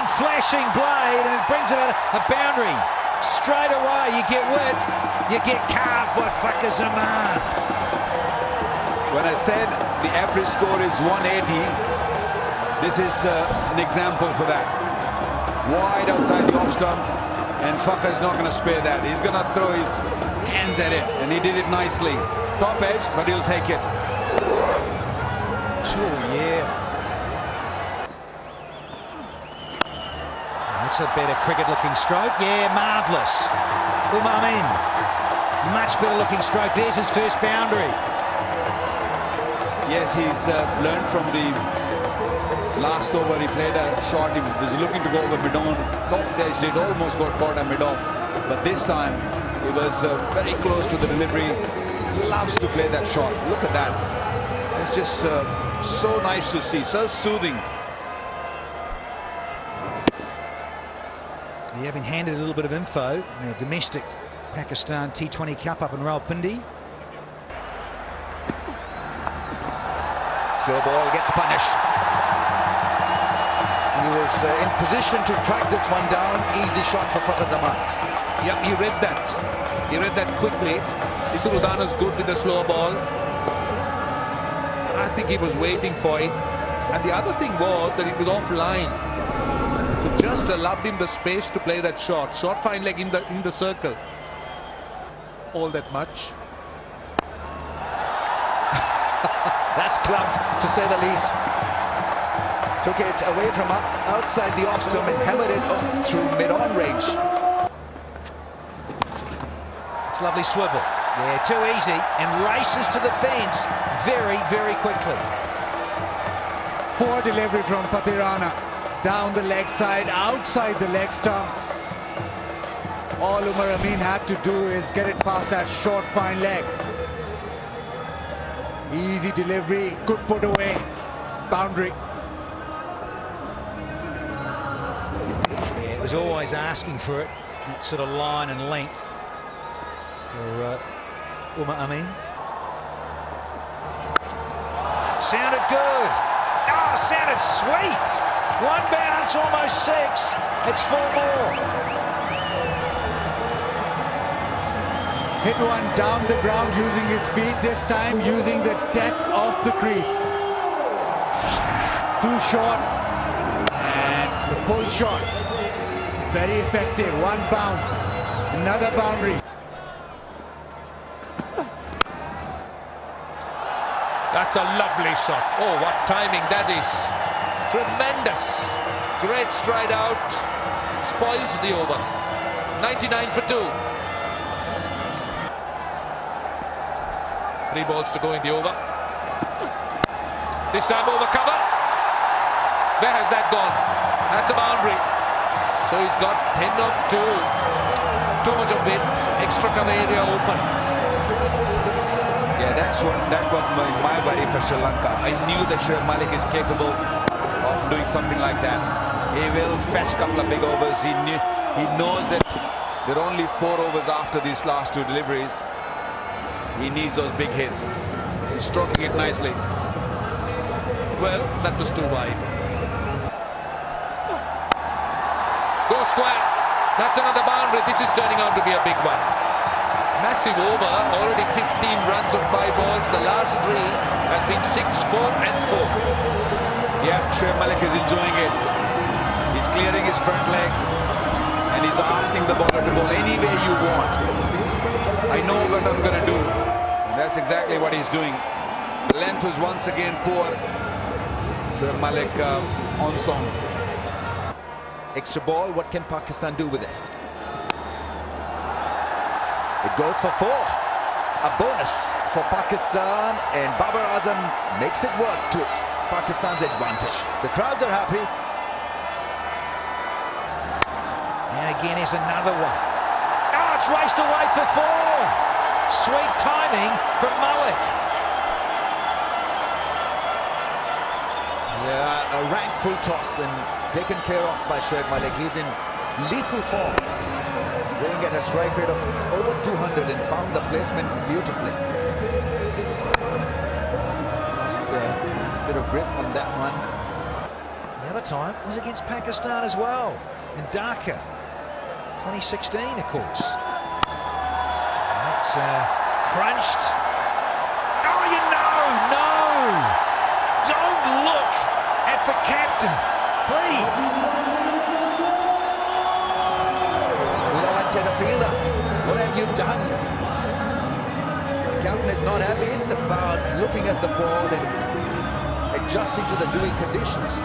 Shining, flashing blade, and it brings about a boundary. Straight away, you get width, you get carved by Fakazama. When I said the average score is 180, this is an example for that. Wide outside the off stump, and Faka is not going to spare that. He's going to throw his hands at it, and he did it nicely. Top edge, but he'll take it. Oh, yeah. That's a better cricket-looking stroke. Yeah, marvellous. Amin. Much better looking stroke. There's his first boundary. Yes, he's learned from the last over. He played a shot. He was looking to go over mid-on. Top edge, it almost got caught at mid-off. But this time, he was very close to the delivery. Loves to play that shot. Look at that. It's just so nice to see, so soothing. They have been handed a little bit of info. Their domestic Pakistan T20 Cup up in Rawalpindi. Slow ball gets punished. He was in position to track this one down. Easy shot for Fakazama. Yep, he read that. He read that quickly. Isurudana's good with the slow ball. I think he was waiting for it. And the other thing was that it was offline. So just allowed him the space to play that shot. Short fine leg in the circle. All that much. That's clubbed, to say the least. Took it away from outside the off stump and hammered it through mid-on range. It's lovely swivel. Yeah, too easy, and races to the fence very, very quickly. Poor delivery from Patirana. Down the leg side, outside the leg stump. All Umar Amin had to do is get it past that short fine leg. Easy delivery, good put away, boundary. Yeah, it was always asking for it, that sort of line and length for Umar Amin. Sounded good. Oh, sounded sweet. One bounce, almost 6. It's 4 more. Hit one down the ground using his feet, this time using the depth of the crease. Too short, and the pull shot. Very effective, one bounce, another boundary. That's a lovely shot. Oh, what timing that is. Tremendous. Great stride out. Spoils the over. 99 for 2. 3 balls to go in the over. This time over cover. Where has that gone? That's a boundary. So he's got 10 of 2. Too much of width. Extra cover area open. Yeah, that was my worry for Sri Lanka. I knew that Shoaib Malik is capable of doing something like that. He will fetch a couple of big overs. He knows that there are only 4 overs after these last 2 deliveries. He needs those big hits. He's stroking it nicely. Well, that was too wide. Go square. That's another boundary. This is turning out to be a big one. Massive over. Already 15 runs of 5 balls. The last 3 has been 6, 4 and 4. Yeah, Shoaib Malik is enjoying it. He's clearing his front leg and he's asking the bowler to bowl any way you want. I know what I'm going to do. And that's exactly what he's doing. The length was once again poor. Shoaib Malik on song. Extra ball, what can Pakistan do with it? It goes for 4. A bonus for Pakistan, and Babar Azam makes it work to Pakistan's advantage. The crowds are happy. And again is another one. Oh, it's raced away for 4. Sweet timing from Malik. Yeah, a rank full toss and taken care of by Shoaib Malik. He's in lethal form, playing at a strike rate of over 200 and found the placement beautifully. Lost a bit of grip on that one. The other time was against Pakistan as well, in Dhaka, 2016, of course. That's crunched. Oh, you know, no! Don't look at the captain, please. To the fielder, what have you done? The captain is not happy. It's about looking at the ball and adjusting to the doing conditions.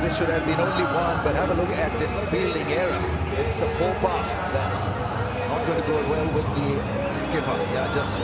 This should have been only one, but have a look at this fielding error. It's a faux pas. That's not going to go well with the skipper. Yeah, just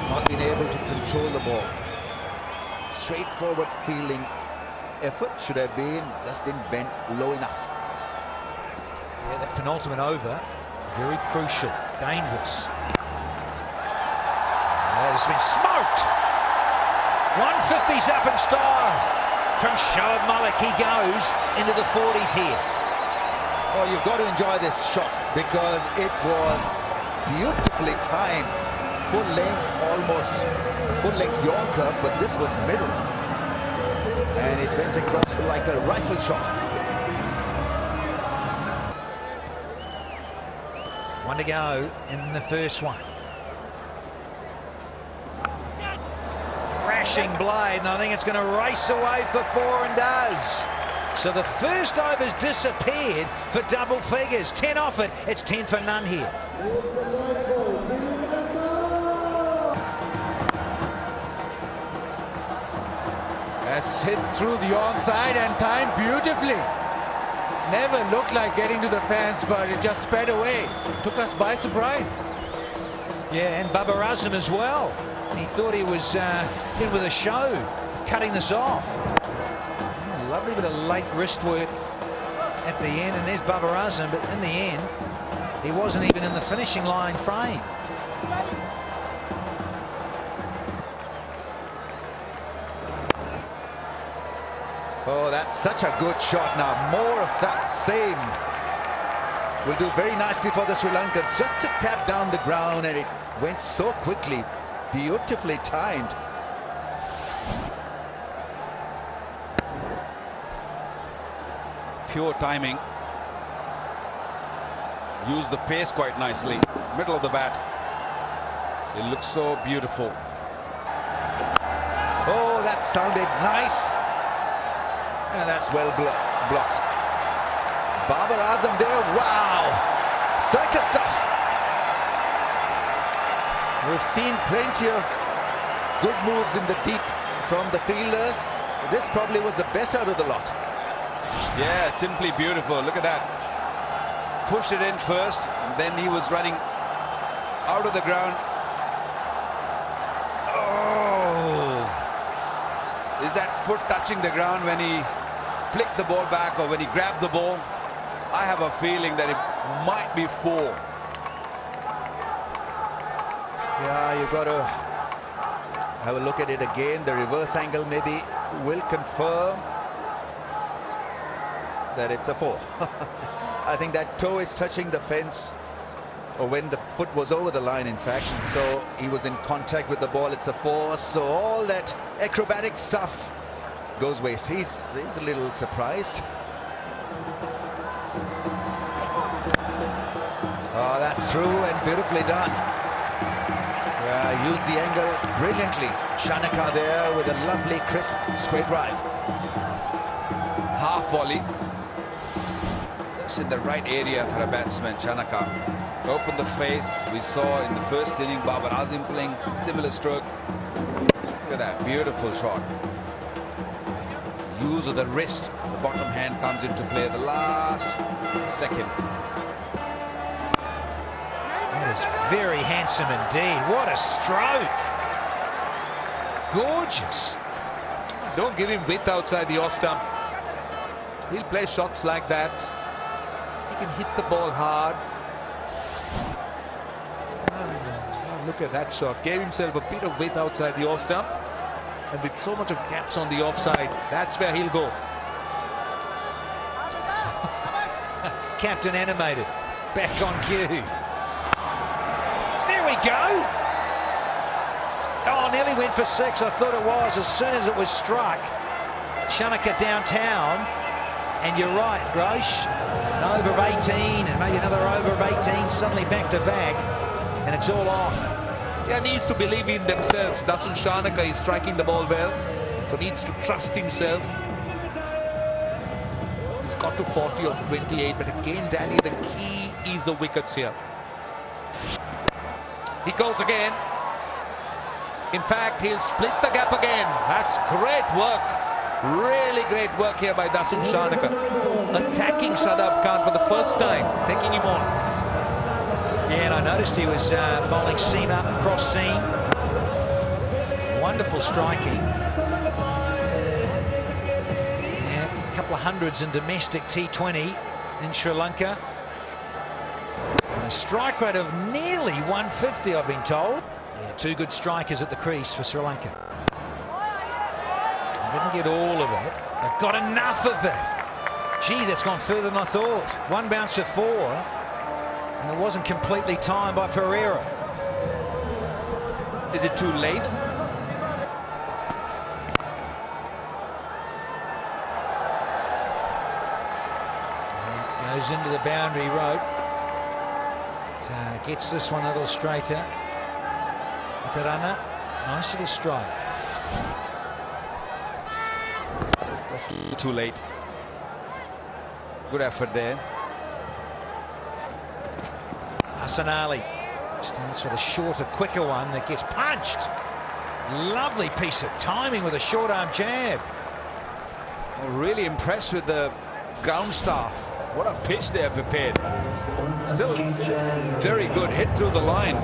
not being able to control the ball. Straightforward fielding effort should have been, just didn't bend low enough. Yeah, that penultimate over, very crucial, dangerous. Yeah, it's been smoked. 150's up in style from Shoaib Malik. He goes into the 40s here. Oh, you've got to enjoy this shot because it was beautifully timed. Full length, almost full length Yorker, but this was middle. And it went across like a rifle shot. One to go in the first one. Thrashing blade, and I think it's going to race away for 4 and does. So the first over's disappeared for double figures. 10 off it, it's 10 for none here. That's hit through the onside and timed beautifully. Never looked like getting to the fence, but it just sped away. Took us by surprise. Yeah, and Babar Azam as well. He thought he was in with a show, cutting this off. Oh, lovely bit of late wrist work at the end, and there's Babar Azam, but in the end, he wasn't even in the finishing line frame. Oh, that's such a good shot now. More of that same will do very nicely for the Sri Lankans. Just to tap down the ground, and it went so quickly. Beautifully timed. Pure timing. Use the pace quite nicely. Middle of the bat. It looks so beautiful. Oh, that sounded nice. And that's well blocked. Babar Azam there. Wow. Circus stuff. We've seen plenty of good moves in the deep from the fielders. This probably was the best out of the lot. Yeah, simply beautiful. Look at that. Pushed it in first, and then he was running out of the ground. Oh! Is that foot touching the ground when he flicked the ball back or when he grabbed the ball? I have a feeling that it might be 4. Yeah, you've got to have a look at it again. The reverse angle maybe will confirm that it's a 4. I think that toe is touching the fence, or when the foot was over the line, in fact. So he was in contact with the ball. It's a 4. So all that acrobatic stuff goes waste. He's a little surprised. Oh, that's through and beautifully done. Used the angle brilliantly. Chanaka there with a lovely crisp square drive. Half volley. Just in the right area for a batsman, Chanaka. Opened the face. We saw in the first inning Babar Azam playing similar stroke. Look at that, beautiful shot. Use of the wrist. The bottom hand comes into play the last second. That is very handsome indeed. What a stroke. Gorgeous. Don't give him width outside the off stump. He'll play shots like that. He can hit the ball hard. Oh, look at that shot. Gave himself a bit of width outside the off stump. And with so much of gaps on the offside, that's where he'll go. Captain animated. Back on cue. There we go. Oh, nearly went for 6. I thought it was as soon as it was struck. Shanaka downtown, and you're right, Grosh. An over of 18 and maybe another over of 18, suddenly back to back, and it's all on. Yeah, needs to believe in themselves. Dasun Shanaka is striking the ball well, so needs to trust himself. He's got to 40 of 28, but again, Danny, the key is the wickets here. He goes again. In fact, he'll split the gap again. That's great work. Really great work here by Dasun Shanaka. Attacking Shadab Khan for the first time, taking him on. Yeah, and I noticed he was bowling seam up, cross seam. Wonderful striking. Yeah, a couple of hundreds in domestic T20 in Sri Lanka. And a strike rate of nearly 150, I've been told. Yeah, two good strikers at the crease for Sri Lanka. They didn't get all of it. They've got enough of it. Gee, that's gone further than I thought. One bounce for 4. And it wasn't completely timed by Pereira. Is it too late? Goes into the boundary rope. Gets this one a little straighter. Patirana, nice little strike. That's too late. Good effort there. Hassan Ali starts with a shorter, quicker one that gets punched. Lovely piece of timing with a short arm jab. I'm really impressed with the ground staff. What a pitch they have prepared. Still very good hit through the line.